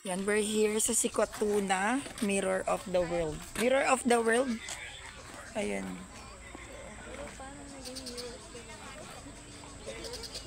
Yan, we're here sa Sikatuna, Mirror of the World. Mirror of the World. Ayan.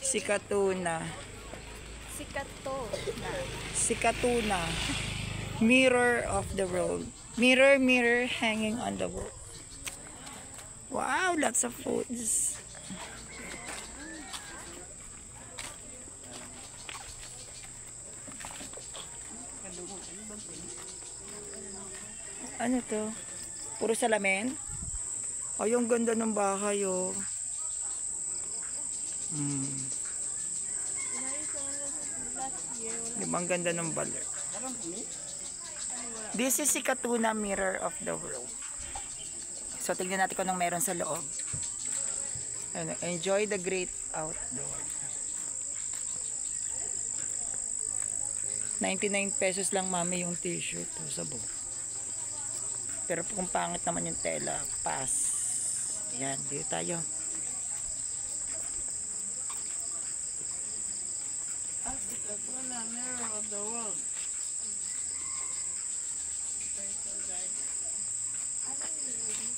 Sikatuna. Sikatuna. Mirror of the World. Mirror, mirror, hanging on the wall. Wow, lots of foods. Ano to? Puro salamin? Ay, yung ganda ng bahay, oh. Diba ang ganda ng baler? This is Sikatuna, Mirror of the World. So, tignan natin kung anong meron sa loob. Enjoy the great outdoor. 99 pesos lang, mami, yung t-shirt. Sabo. Pero kung pangit naman yung tela, pass. Yan, dito tayo. Sikatuna, Mirror of the World.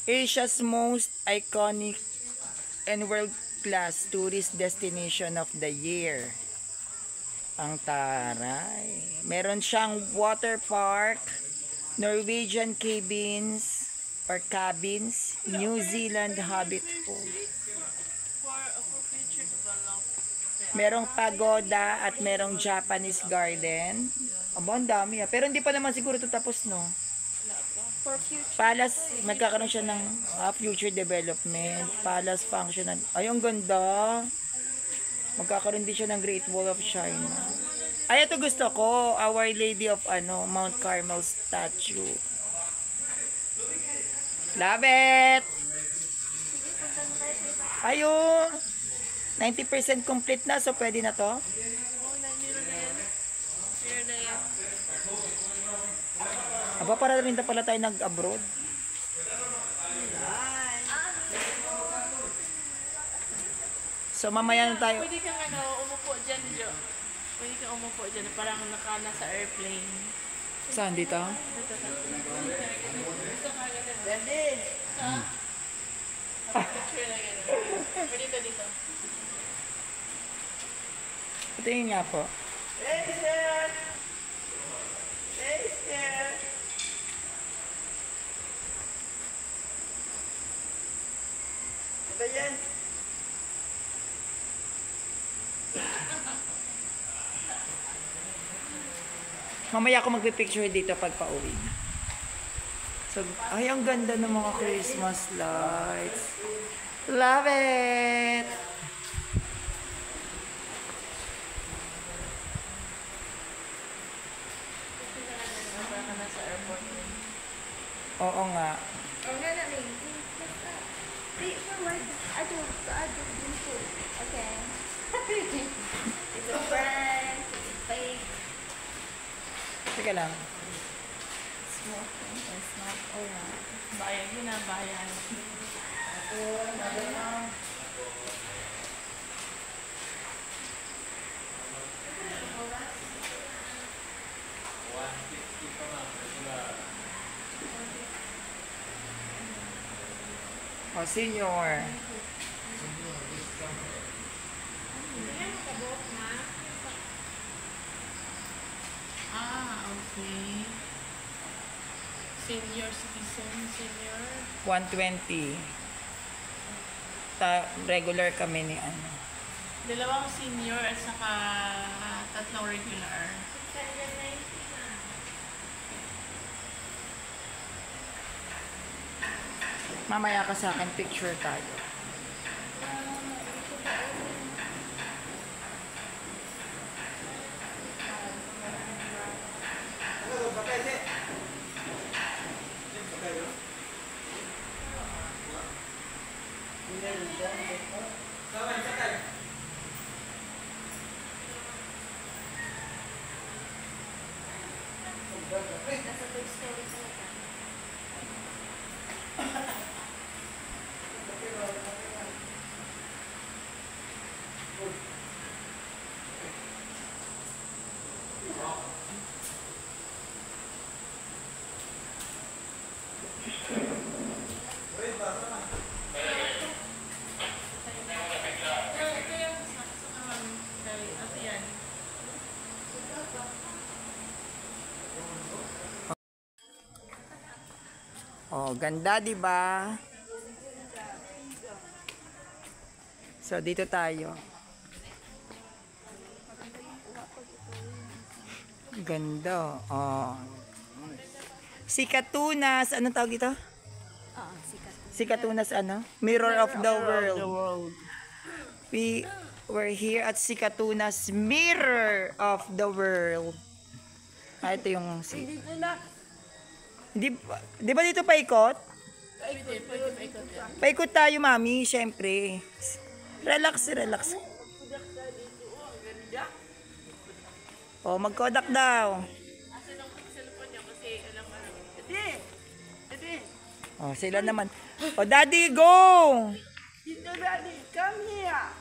Asia's most iconic and world-class tourist destination of the year. Ang taray. Meron siyang water park, Norwegian cabins or cabins, New Zealand Hobbit Hole. For future development. Merong pagoda at merong Japanese garden. Aba, ang dami, ah. Pero hindi pa naman siguro ito tapos, no? For future. Palace, magkakaroon siya ng future development. Palace function. Ay, ang ganda. Magkakaroon din siya ng Great Wall of China. Ay, ito gusto ko. Our Lady of Mount Carmel statue. Love it! Ayo! 90% complete na, so pwede na to. Oh, meron na yan. Meron na yan. Aba, para rin na pala tayo nag-abroad. So, mamaya na tayo. Pwede kang umupo dyan, Jo. Pwede kang umupo dyan. Parang nasa airplane. Saan dito? Daddy! Picture na gano'n. Pwede dito. Patingin nga po. Hey, sir! Hey, sir! Ano yan? Mamaya ako magpipicture dito pag pauwi na. So, ay, ang ganda ng mga Christmas lights. Love it! Nasa airport. Oo nga. Okay. It's a prank. It's fake. Teka lang. Smoking is not allowed. Bayan yun na, bayan. Oh, senior. Okay. Senior citizen, senior. 120. Regular kami ni ano. Dalawang senior at saka tatlong regular. Mamaya ka sa akin, picture tayo. Nasa Toy Story talaga. Oh, ganda, di ba? So, dito tayo. Ganda. Oh. Sikatunas. Anong tawag ito? Sikatunas ano? Mirror of the world. We're here at Sikatunas Mirror of the World. Ah, ito yung... Di ba dito paikot? Paikot tayo, mami, syempre. Relax, relax. Oh, mag-Kodak daw. Oh, sila naman. Oh, Daddy, go! Dito, Daddy, come here.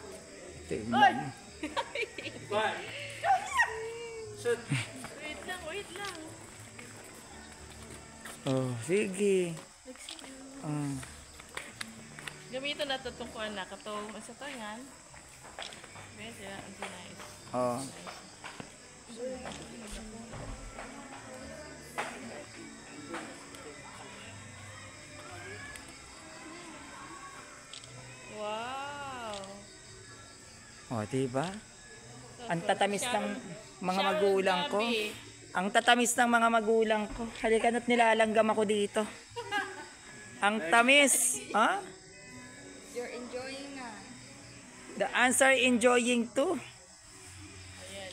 Tingnan. Wait lang, wait lang. Oh, sige. Gamitin na ito itong kuwan na. Katong sa tangan. Medyo, ang nice. Oh. Wow. Oh, diba? Ang tatamis ng mga magulang ko. Ang tatamis ng mga magulang ko. Halika na't nilalanggam ako dito. Ang tamis. Ha? You're enjoying na. The answer, enjoying too.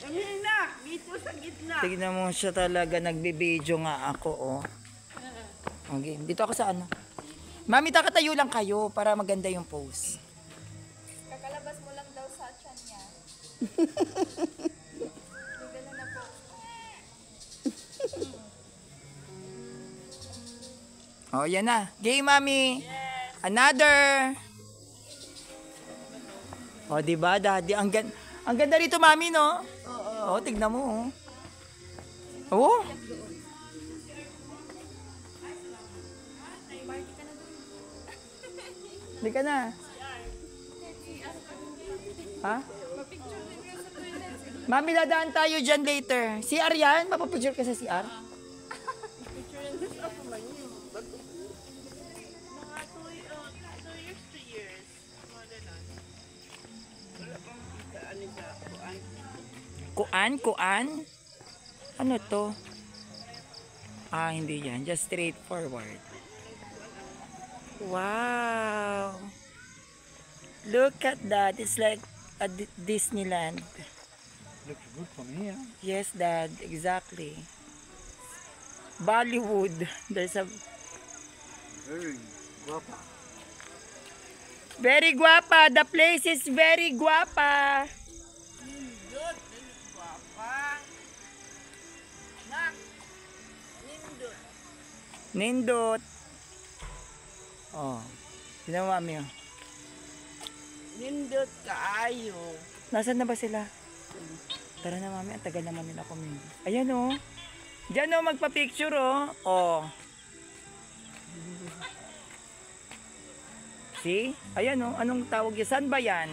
Amina, dito sa gitna. Tignan mo siya talaga. Nagbibideo nga ako, oh. Okay, dito ako sa ano. Mami, takatayo lang kayo para maganda yung pose. Kakalabas mo lang daw sa tiyan niya. Ganun na po. Oh, yan na. Game, mami. Another. Oh, diba, daddy? Ang ganda rito, mami, no? Oo. Oh, tignan mo, oh. Oh. Hindi ka na. Ha? Mami, dadaan tayo dyan later. CR yan? Mapapicture ka sa CR? Mga 2 years, 3 years. Mga ganon. Wala pang kita, ano sa kuan. Kuan? Ano to? Ah, hindi yan. Just straightforward. Wow! Look at that. It's like a Disneyland. Looks good from here. Yes, Dad. Exactly. Bollywood. There's a... Very guapa. Very guapa. The place is very guapa. Nindot, papa. Nak, nindot. Nindot. Oh. Tignan mo, mami, oh. Nindot kaayo. Nasaan na ba sila? Tara na, mami. Ang tagal naman nila kumingi. Ayan, oh. Diyan, oh. Magpa-picture, oh. Oh. See? Ayan, oh. Anong tawag yan? Saan ba yan?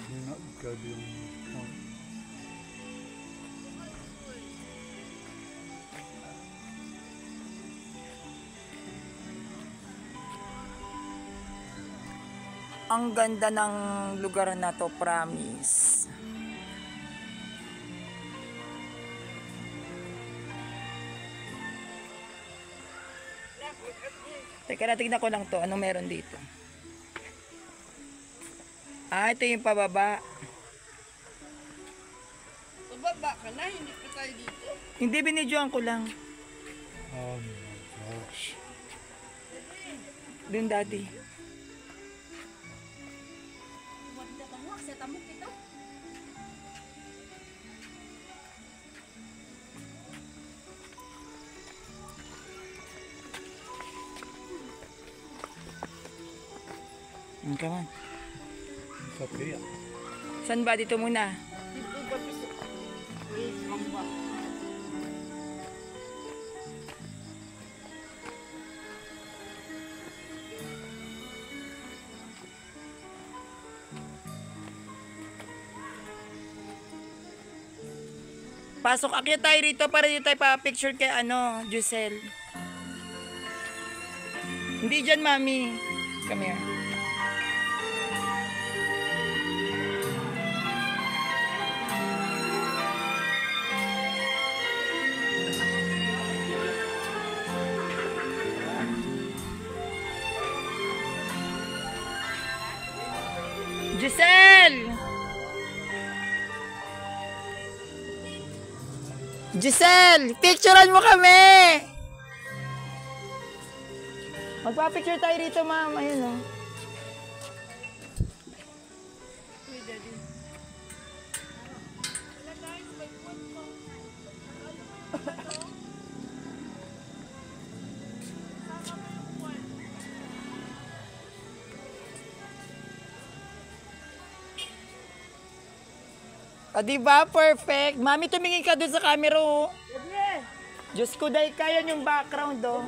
You're not goddamn. Ang ganda ng lugar na to, promise. Teka na, tignan ko lang to. Anong meron dito? Ah, ito yung pababa. Bababa ka na, hindi pa tayo dito. Hindi, binidyoan ko lang. Oh my gosh. Dun, daddy. Come on. It's up here. Saan ba? Dito muna. Dito ba piso? Wait, mamba. Pasok, akyat tayo rito para dito tayo pa-picture kay ano, Giselle. Hindi dyan, mami. Come here. Giselle! Giselle! Picturean mo kami! Magpa-picture tayo rito, ma'am. Ayun, oh. Ah, diba? Perfect. Mami, tumingin ka doon sa camera, oh. Diyos ko, dahil kaya yung background, oh.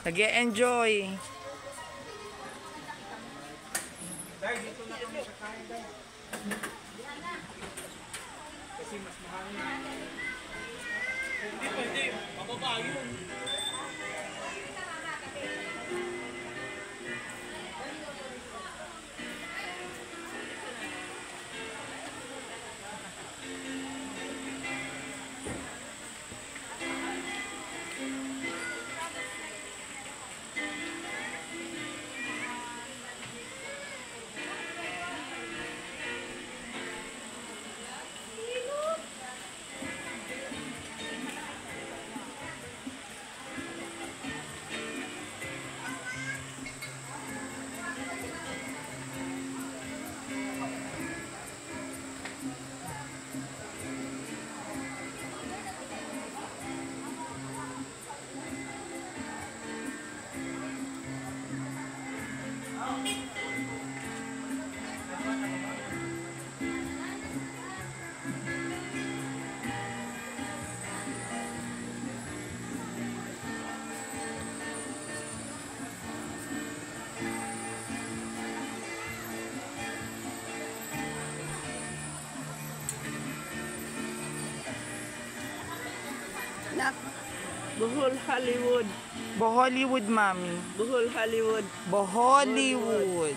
Nag-e-enjoy. Bohol Hollywood. Bohollywood, mami. Bohol Hollywood. Bohollywood.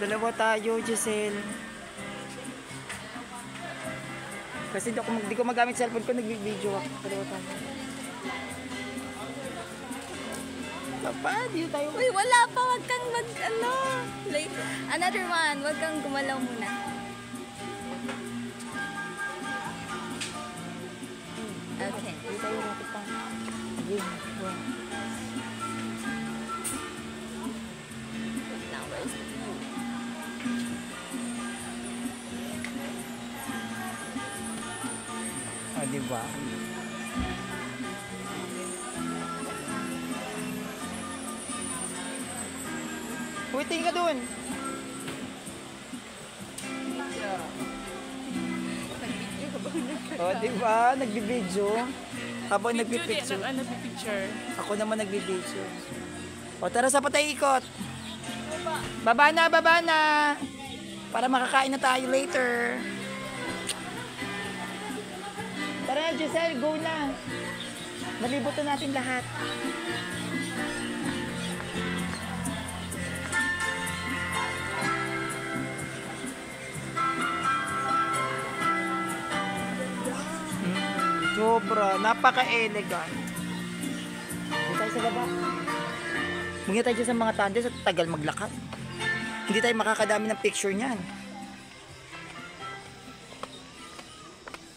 Dalawa tayo, Giselle. Kasi di ko magamit cellphone ko, nag-video ako. Dalawa tayo. Papa, dito tayo. Uy, wala pa. Wag kang ano. Another one. Wag kang gumalaw muna. Okay. Dito tayo, rapid pa. Game. Go. Now, where's the view? Ah, diba? Uy, tingin ka dun. Oh, diba? Nagbibideo. Habang nagpipicture. Nagpipicture. Ako naman nagbibideo. O, tara sa patay ikot. Baba na, baba na. Para makakain na tayo later. Tara, Giselle, go na. Nalibutan natin lahat. Sobra, napaka-elegant. Hindi tayo sa baba. Mungkin tayo dyan sa mga tandes at tagal maglakad. Hindi tayo makakadami ng picture niyan.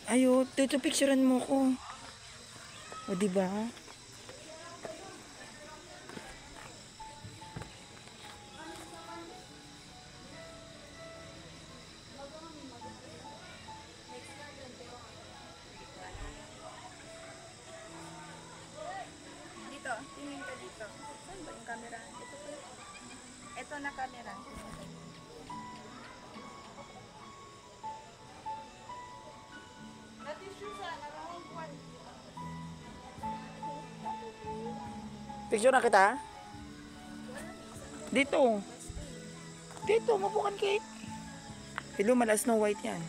Ayo, dito picturean mo ko. O, diba? tumingin ka dito. Saan ba yung camera? Ito po. Ito na camera. That is Susan, around 1. Picture na kita? Dito. Dito, mabukan kay. Hello, mala Snow White yan.